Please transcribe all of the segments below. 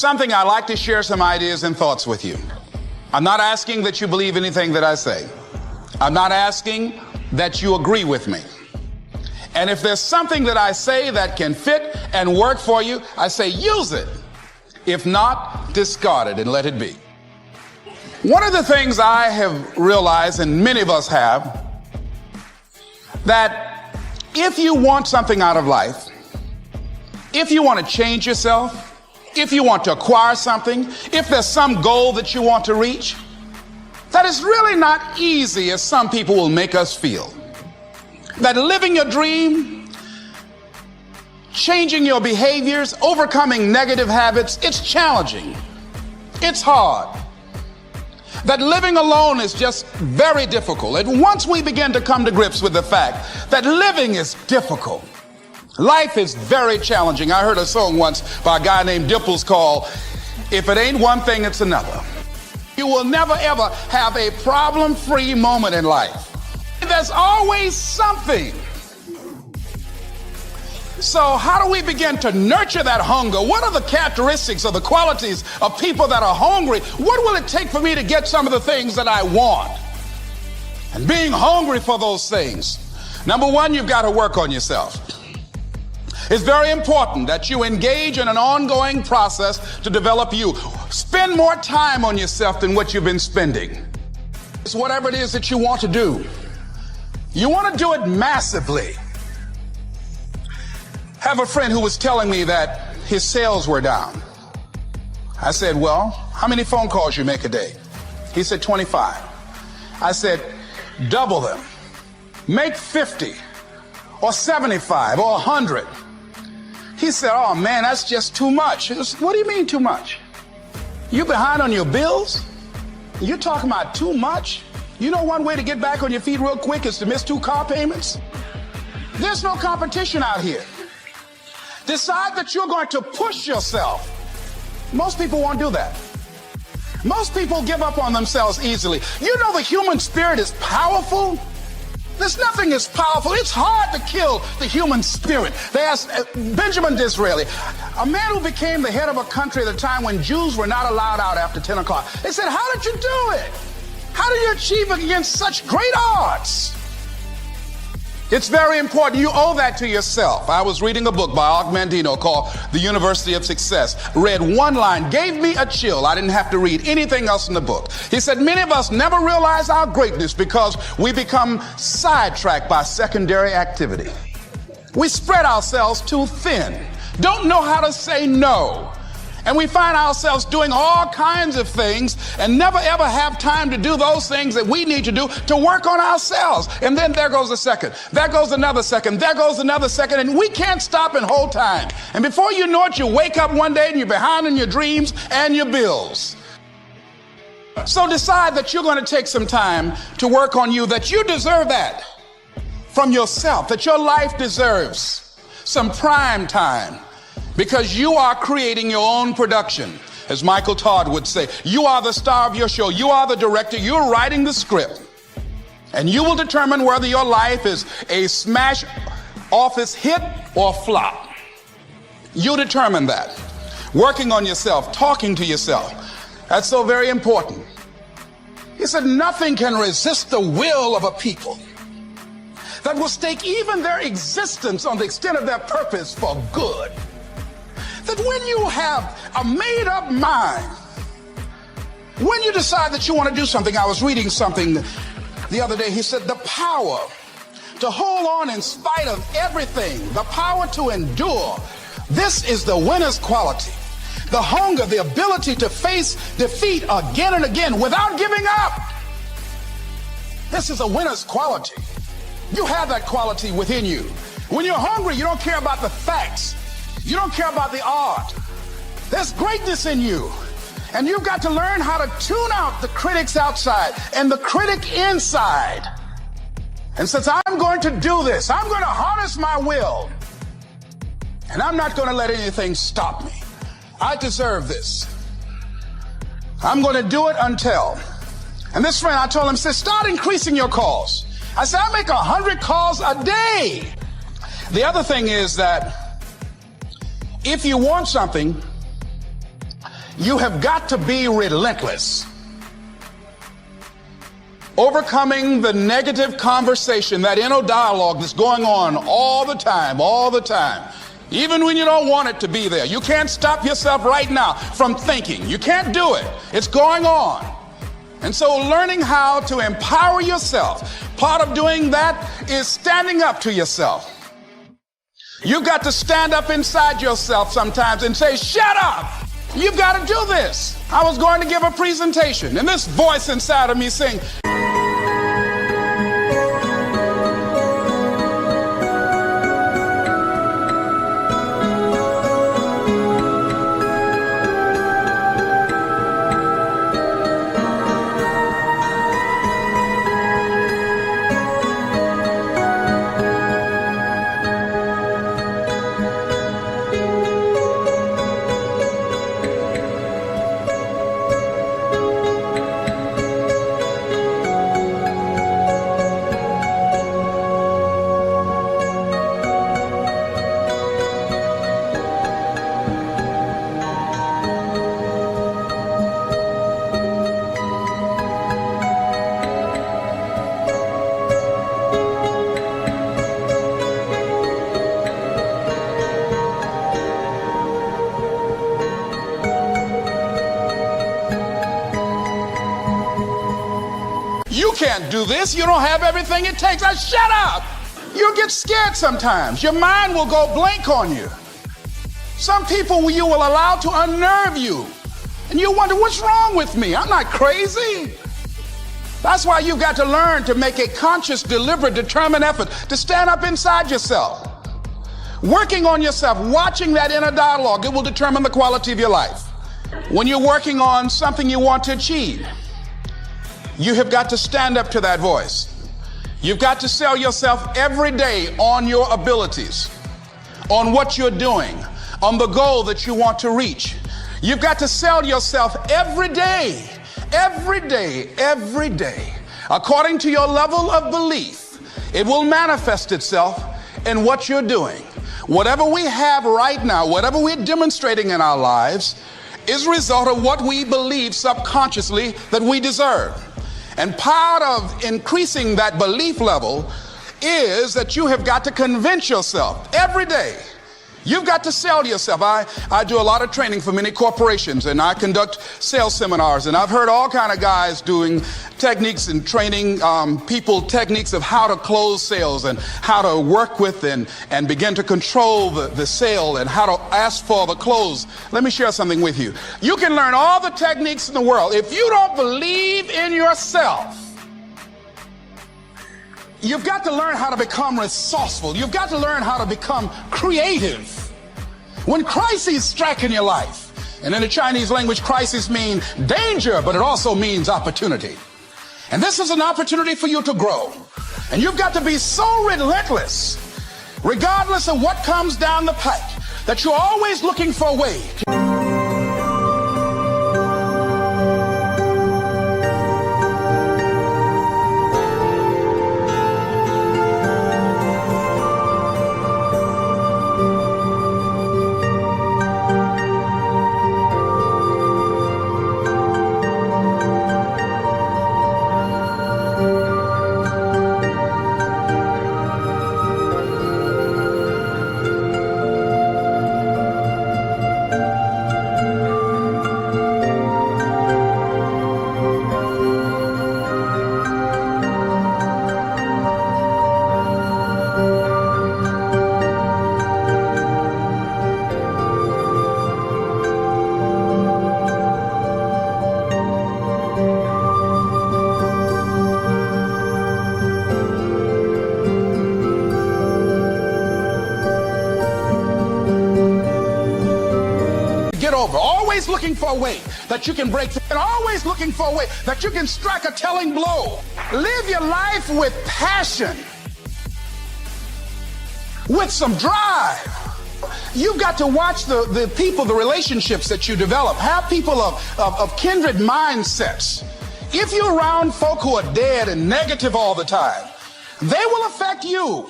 something, I'd like to share some ideas and thoughts with you. I'm not asking that you believe anything that I say. I'm not asking that you agree with me. And if there's something that I say that can fit and work for you, I say use it. If not, discard it and let it be. One of the things I have realized, and many of us have, that if you want something out of life, if you want to change yourself, if you want to acquire something, if there's some goal that you want to reach, that is really not easy as some people will make us feel. That living your dream, changing your behaviors, overcoming negative habits, it's challenging. It's hard. That living alone is just very difficult. And once we begin to come to grips with the fact that living is difficult, life is very challenging. I heard a song once by a guy named Dimples called, "If it ain't one thing, it's another." You will never ever have a problem-free moment in life. There's always something. So how do we begin to nurture that hunger? What are the characteristics or the qualities of people that are hungry? What will it take for me to get some of the things that I want? And being hungry for those things, number one, you've got to work on yourself. It's very important that you engage in an ongoing process to develop you. Spend more time on yourself than what you've been spending. It's whatever it is that you want to do. You want to do it massively. I have a friend who was telling me that his sales were down. I said, well, how many phone calls you make a day? He said, 25. I said, double them. Make 50 or 75 or 100. He said, oh man, that's just too much. What do you mean too much? You behind on your bills? You're talking about too much? You know one way to get back on your feet real quick is to miss 2 car payments? There's no competition out here. Decide that you're going to push yourself. Most people won't do that. Most people give up on themselves easily. You know the human spirit is powerful. There's nothing as powerful. It's hard to kill the human spirit. They asked Benjamin Disraeli, a man who became the head of a country at a time when Jews were not allowed out after 10 o'clock. They said, how did you do it? How did you achieve it against such great odds? It's very important. You owe that to yourself. I was reading a book by Og Mandino called The University of Success. Read one line, gave me a chill. I didn't have to read anything else in the book. He said, many of us never realize our greatness because we become sidetracked by secondary activity. We spread ourselves too thin, don't know how to say no. And we find ourselves doing all kinds of things and never ever have time to do those things that we need to do to work on ourselves. And then there goes a second, there goes another second, there goes another second, and we can't stop and hold time. And before you know it, you wake up one day and you're behind on your dreams and your bills. So decide that you're going to take some time to work on you, that you deserve that from yourself, that your life deserves some prime time. Because you are creating your own production. As Michael Todd would say, you are the star of your show. You are the director. You're writing the script. And you will determine whether your life is a smash office hit or flop. You determine that. Working on yourself, talking to yourself. That's so very important. He said, nothing can resist the will of a people that will stake even their existence on the extent of their purpose for good. That when you have a made-up mind, when you decide that you want to do something, I was reading something the other day, he said the power to hold on in spite of everything, the power to endure, this is the winner's quality. The hunger, the ability to face defeat again and again without giving up. This is a winner's quality. You have that quality within you. When you're hungry, you don't care about the facts. You don't care about the art. There's greatness in you. And you've got to learn how to tune out the critics outside and the critic inside. And since I'm going to do this, I'm going to harness my will. And I'm not going to let anything stop me. I deserve this. I'm going to do it until. And this friend, I told him, said, start increasing your calls. I said, I make 100 calls a day. The other thing is that if you want something, You have got to be relentless. Overcoming the negative conversation, that inner dialogue that's going on all the time, even when you don't want it to be there. You can't stop yourself right now from thinking. You can't do it. It's going on. And so learning how to empower yourself, part of doing that is standing up to yourself. You've got to stand up inside yourself sometimes and say, shut up. You've got to do this. I was going to give a presentation, and this voice inside of me saying, you can't do this. You don't have everything it takes. Shut up. You'll get scared sometimes. Your mind will go blank on you. Some people you will allow to unnerve you. And you wonder, what's wrong with me? I'm not crazy. That's why you've got to learn to make a conscious, deliberate, determined effort to stand up inside yourself. Working on yourself, watching that inner dialogue, it will determine the quality of your life. When you're working on something you want to achieve, you have got to stand up to that voice. You've got to sell yourself every day on your abilities, on what you're doing, on the goal that you want to reach. You've got to sell yourself every day, according to your level of belief. It will manifest itself in what you're doing. Whatever we have right now, whatever we're demonstrating in our lives, is a result of what we believe subconsciously that we deserve. And part of increasing that belief level is that you have got to convince yourself every day. You've got to sell yourself. I do a lot of training for many corporations, and I conduct sales seminars, and I've heard all kind of guys doing techniques and training people techniques of how to close sales and how to work with and begin to control the sale and how to ask for the close. Let me share something with you. You can learn all the techniques in the world. If you don't believe in yourself, you've got to learn how to become resourceful. You've got to learn how to become creative. When crises strike in your life, and in the Chinese language, crisis means danger, but it also means opportunity. And this is an opportunity for you to grow. And you've got to be so relentless, regardless of what comes down the pike, that you're always looking for a way. Over, always looking for a way that you can break through, and always looking for a way that you can strike a telling blow. Live your life with passion, with some drive. You've got to watch the people, the relationships that you develop. Have people of kindred mindsets. If you're around folk who are dead and negative all the time, they will affect you.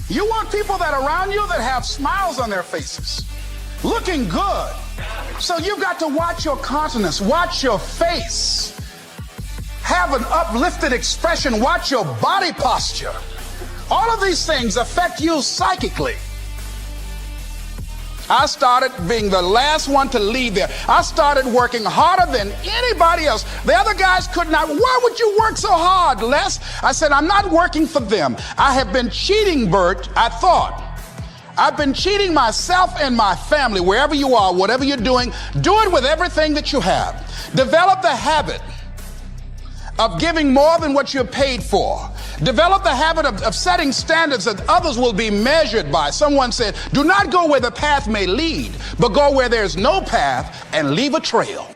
You want people that are around you that have smiles on their faces, looking good. So you've got to watch your countenance, watch your face, have an uplifted expression, watch your body posture. All of these things affect you psychically. I started being the last one to leave there. I started working harder than anybody else. The other guys could not. Why would you work so hard, Les? I said, I'm not working for them. I have been cheating, Bert, I thought. I've been cheating myself and my family. Wherever you are, whatever you're doing, do it with everything that you have. Develop the habit of giving more than what you're paid for. Develop the habit of setting standards that others will be measured by. Someone said, do not go where the path may lead, but go where there's no path and leave a trail.